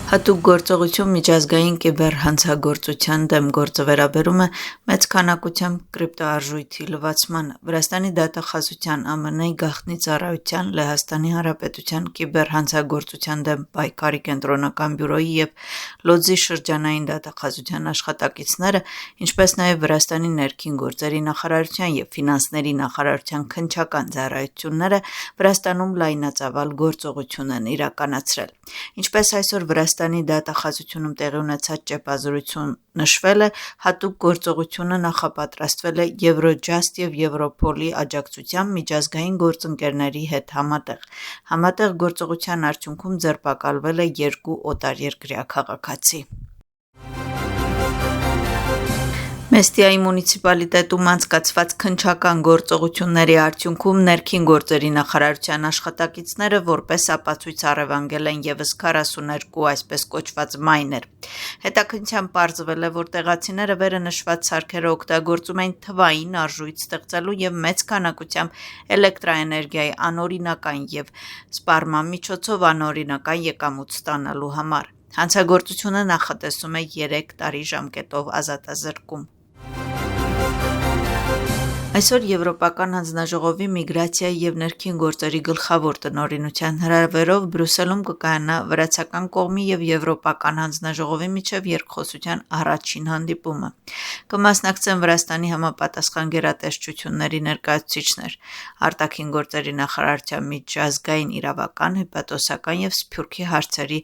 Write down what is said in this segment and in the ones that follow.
Հատուկ գործողություն միջազգային կիբերհանցագործության դեմ գործը վերաբերում է մեծ քանակությամբ կրիպտոարժույթի լվացմանը։ Վրաստանի դատախազության, ԱՄՆ-ի գաղտնի ծառայության, Լեհաստանի Հանրապետության կիբերհանցագործության դեմ պայքարի կենտրոնական բյուրոյի և Լոձի շրջանային դատախազության աշխատակիցները, ինչպես նաև Վրաստանի ներքին գործերի նախարարության և ֆինանսների նախարարության քննչական ծառայությունները Վրաստանում լայնածավալ գործողություն են իրականացրել։ Ինչպես այսօր Վրաստանի դատախազությունում տեղի ունեցած ճեպազրույցում նշվել է, հատուկ գործողությունը նախապատրաստվել է Եվրոջաստ և Եվրոպոլի աջակցությամբ միջազգային գործընկերների հետ համատեղ։ Համատեղ գործողության արդյունքում ձերբակալվել է 2 օտարերկրյա քաղաքացի։ Մեստիայի մունիցիպալիտետում անցկացված քննչական գործողությունների արդյունքում ներքին գործերի նախարարության աշխատակիցները որպես ապացույց առևանգել են ևս 42 այսպես կոչված մայներ։ Հետաքննությամբ պարզվել է, որ տեղացիները վերը նշված սարքերը օգտագործում են թվային արժույթ ստեղծելու և մեծ քանակությամբ էլեկտրաէներգիայի անօրինական և սպառման միջոցով անօրինական եկամուտ ստանալու համար։ Հանցագործությունը նախատեսում է 3 տարի ժամկետով ազատազրկում։ Այսօր Եվրոպական հանձնաժողովի միգրացիայի և ներքին գործերի գլխավոր տնօրինության հրավերով Բրյուսելում կկայանա վրացական կողմի և Եվրոպական հանձնաժողովի միջև երկխոսության առաջին հանդիպումը։ Կմասնակցեն Վրաստանի համապատասխան գերատեսչությունների ներկայացուցիչներ, արտաքին գործերի նախարարության միջազգային իրավական, հյուպատոսական և սփյուռքի հարցերի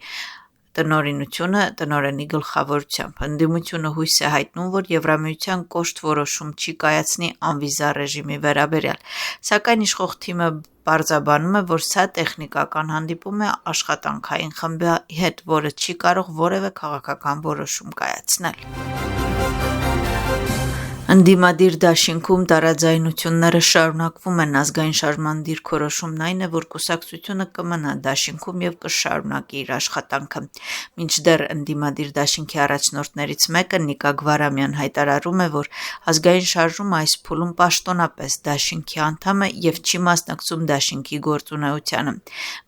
տնօրինությունը տնօրենի գլխավորությամբ։ Ընդդիմությունը հույս է հայտնում, որ Եվրամիության կոշտ որոշում չի կայացնի անվիզա ռեժիմի վերաբերյալ, սակայն իշխող թիմը պարզաբանում է, որ սա տեխնիկական հանդիպում է աշխատանքային խմբի հետ, որը չի կարող որևէ քաղաքական որոշում կայացնել։ Ընդդիմադիր դաշինքում տարաձայնությունները շարունակվում են։ Ազգային շարժման դիրքորոշումն այն է, որ կուսակցությունը կմնա դաշինքում և կշարունակի իր աշխատանքը։ Մինչդեռ ընդդիմադիր դաշինքի առաջնորդներից մեկը՝ Նիկա Գվարամյան, հայտարարում է, որ ազգային շարժումը այս փուլում պաշտոնապես դաշինքի անդամ է և չի մասնակցում դաշինքի գործունեությանը։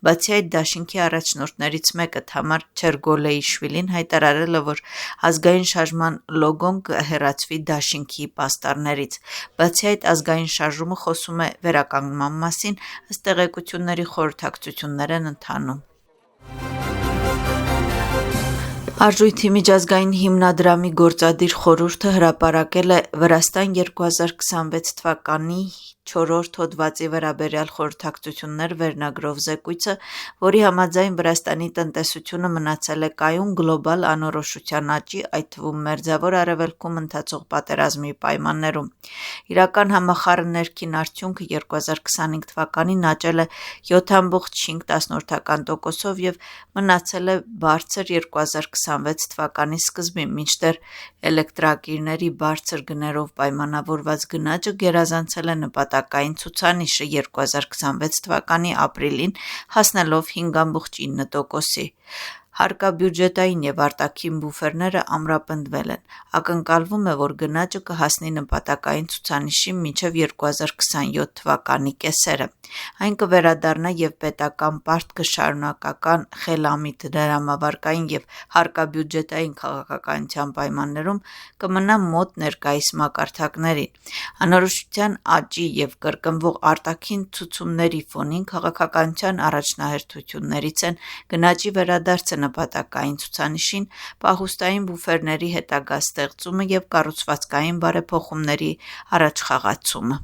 Բացի այդ, դաշինքի առաջնորդներից մեկը՝ Թամար Չերգոլեիշվիլին հայտարարել է, որ ազգային շարժման լոգոն կհեռացվի դաշինքի պաստառներից։ Բացի այդ, ազգային շարժումը խոսում է վերականգնման մասին, ըստ տեղեկությունների խորհրդակցություններ են ընթանում։ Արժույթի միջազգային հիմնադրամի գործադիր խորհուրդը հրապարակել է Վրաստան 2026 թվականի 4-րդ հոդվածի վերաբերյալ խորհրդակցություններ վերնագրով զեկույցը, որի համաձայն Վրաստանի տնտեսությունը մնացել է կայուն գլոբալ անորոշության աճի, այդ թվում Մերձավոր Արևելքում ընթացող պատերազմի պայմաններում։ Իրական համախառն ներքին արդյունքը 2025 թվականին աճել է 7,5% և մնացել է բարձր 2026 թվականի սկզբին, մինչդեռ էլեկտրակիրների բարձր գներով պայմանավորված գնաճը գերազանցել է նպատակային ցուցանիշը 2026 թվականի ապրիլին, հասնելով 5,9%-ի։ Հարկաբյուջետային և արտաքին բուֆերները ամրապնդվել են։ Ակնկալվում է, որ գնաճը կհասնի նպատակային ցուցանիշին մինչև 2027 թվականի կեսերը։ Այն կվերադառնա և պետական պարտքը շարունակական խելամիտ դրամավարկային և հարկաբյուջետային քաղաքականության պայմաններում կմնա մոտ ներկայիս մակարդակներին։ Անորոշության աճի և կրկնվող արտաքին ցուցումների ֆոնին քաղաքականության առաջնահերթություններից են գնաճի վերադարձը նպատակային ցուցանիշին, պահուստային բուֆերների հետագա ստեղծումը և կառուցվածքային բարեփոխումների առաջխաղացումը։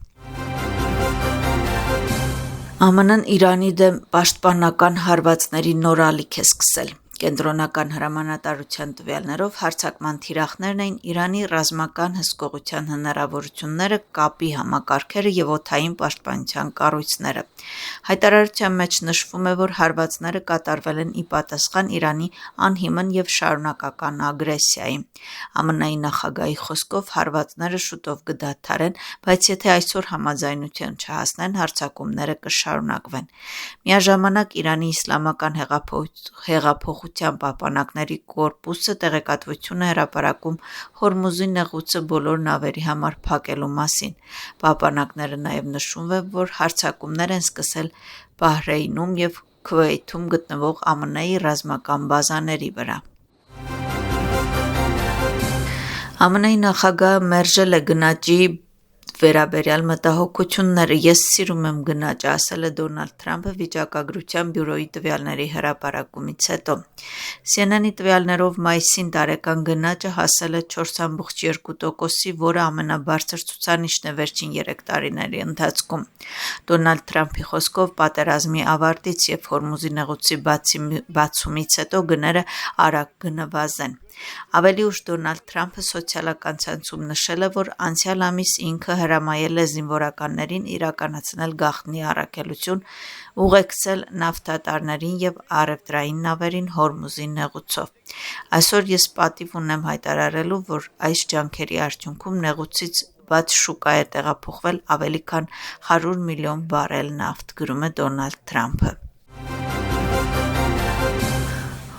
ԱՄՆ-ն Իրանի դեմ պաշտպանական հարվածների նոր ալիք է սկսել։ Կենտրոնական հրամանատարության տվյալներով հարձակման թիրախներն էին Իրանի ռազմական հսկողության հնարավորությունները, կապի համակարգերը և օդային պաշտպանության կառույցները։ Հայտարարության մեջ նշվում է, որ հարվածները կատարվել են ի պատասխան Իրանի անհիմն և շարունակական ագրեսիայի։ ԱՄՆ-ի նախագահի խոսքով հարվածները շուտով կդադարեն, բայց եթե այսօր համաձայնության չհասնեն, հարձակումները կշարունակվեն։ Միաժամանակ Իրանի իսլամական հեղափոխության պահպանողների կորպուսը տեղեկատվություն է հրապարակում Հորմուզի նեղուցը բոլոր նավերի համար փակելու մասին։ Պահպանողները նաև նշում են, որ հարձակումներ են սկսել Բահրեյնում և Քուվեյթում գտնվող ԱՄՆ-ի ռազմական բազաների վրա։ ԱՄՆ-ի նախագահը մերժել է գնաճի վերաբերյալ մտահոգությունները։ «Ես սիրում եմ գնաճը», ասել է Դոնալդ Թրամփը վիճակագրության բյուրոյի տվյալների հրապարակումից հետո։ CNN-ի տվյալներով մայիսին տարեկան գնաճը հասել է 4,2%-ի, որը ամենաբարձր ցուցանիշն է վերջին 3 տարիների ընթացքում։ Դոնալդ Թրամփի խոսքով պատերազմի ավարտից և Հորմուզի նեղուցի բացումից հետո գները արագ կնվազեն։ Ավելի ուշ Դոնալդ Թրամփը սոցիալական ցանցում նշել է, որ անցյալ ամիս ինքը հրամայել է զինվորականներին իրականացնել գաղտնի առաքելություն, ուղեկցել նավթատարներին և առևտրային նավերին Հորմուզի նեղուցով։ «Այսօր ես պատիվ ունեմ հայտարարելու, որ այս ջանքերի արդյունքում նեղուցից բաց շուկա է տեղափոխվել ավելի քան 100 միլիոն բարել նավթ», գրում է Դոնալդ Թրամփը։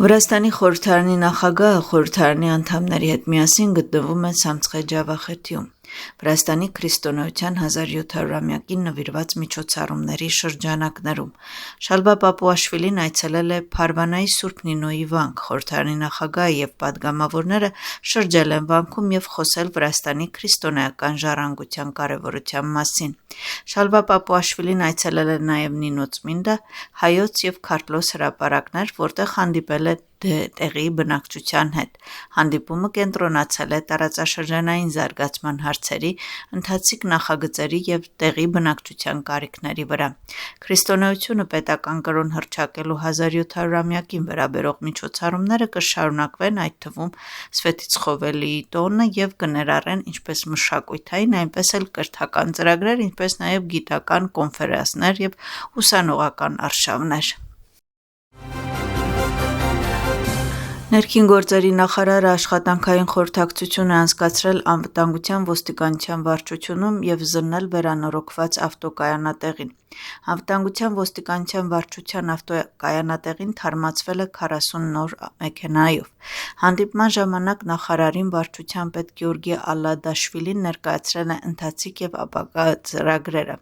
Վրաստանի խորհրդարանի նախագահը խորհրդարանի անդամների հետ միասին գտնվում է Սամցխե Ջավախեթիում Վրաստանի քրիստոնեության 1700-ամյակին նվիրված միջոցառումների շրջանակներում։ Շալվա Պապուաշվիլին այցելել է Փարվանայի Սուրբ Նինոյի վանք։ Խորհրդարանի նախագահը և պատգամավորները շրջել են վանքում և խոսել Վրաստանի քրիստոնեական ժառանգության կարևորության մասին։ Շալվա Պապուաշվիլին այցելել է նաև Նինո Ծմինդա, հայոց և քարտլոս հրապարակներ, որտեղ հանդիպել է տեղի բնակչության հետ։ Հանդիպումը կենտրոնացել է տարածաշրջանային զարգացման հարցերի, ընթացիկ նախագծերի և տեղի բնակչության կարիքների վրա։ Քրիստոնեությունը պետական կրոն հռչակելու 1700-ամյակին վերաբերող միջոցառումները կշարունակվեն, այդ թվում Սվետիցխովելիի տոնը և կներառեն ինչպես մշակութային, այնպես էլ կրթական ծրագրեր, ինչպես նաև գիտական կոնֆերանսներ և ուսանողական արշավներ։ Ներքին գործերի նախարարը աշխատանքային խորհրդակցություն է անցկացրել անվտանգության ոստիկանության վարչությունում և զննել վերանորոգված ավտոկայանատեղին։ Անվտանգության ոստիկանության վարչության ավտոկայանատեղին թարմացվել է 40 նոր մեքենայով։ Հանդիպման ժամանակ նախարարին վարչության պետ Գեորգի Ալլադաշվիլին ներկայացրել է ընթացիկ և ապագա ծրագրերը։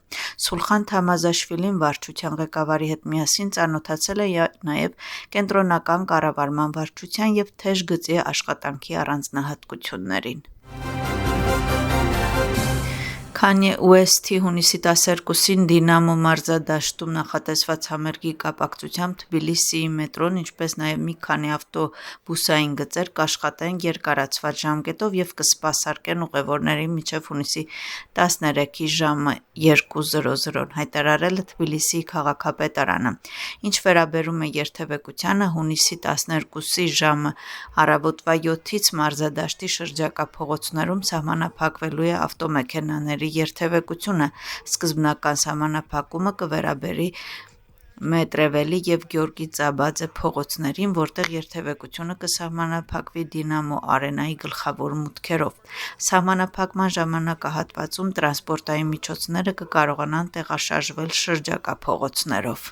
Սուլխան Թամազաշվիլին վարչության ղեկավարի հետ միասին ծանոթացել է նաև կենտրոնական կառավարման վարչության և թեժ գծի աշխատանքի առանձնահատկություններին։ Քանյե Ուեսթի հունիսի 12-ին Դինամո մարզադաշտում նախատեսված համերգի կապակցությամբ Թբիլիսիի մետրոն, ինչպես նաև մի քանի ավտոբուսային գծեր կաշխատեն երկարացված ժամկետով և կսպասարկեն ուղևորներին մինչև հունիսի 13-ի ժամը 2:00, հայտարարել է Թբիլիսիի քաղաքապետարանը։ Ինչ վերաբերում է երթևեկությանը, հունիսի 12-ի ժամը առավոտվա 7-ից մարզադաշտի շրջակա փողոցներում սահմանափակվելու է ավտոմեքենաների երթևեկությունը։ Սկզբնական սահմանափակումը կվերաբերի Մետրևելի և Գեորգի Ծաբաձե փողոցներին, որտեղ երթևեկությունը կսահմանափակվի Դինամո արենայի գլխավոր մուտքերով։ Սահմանափակման ժամանակահատվածում տրանսպորտային միջոցները կկարողանան տեղաշարժվել շրջակա փողոցներով։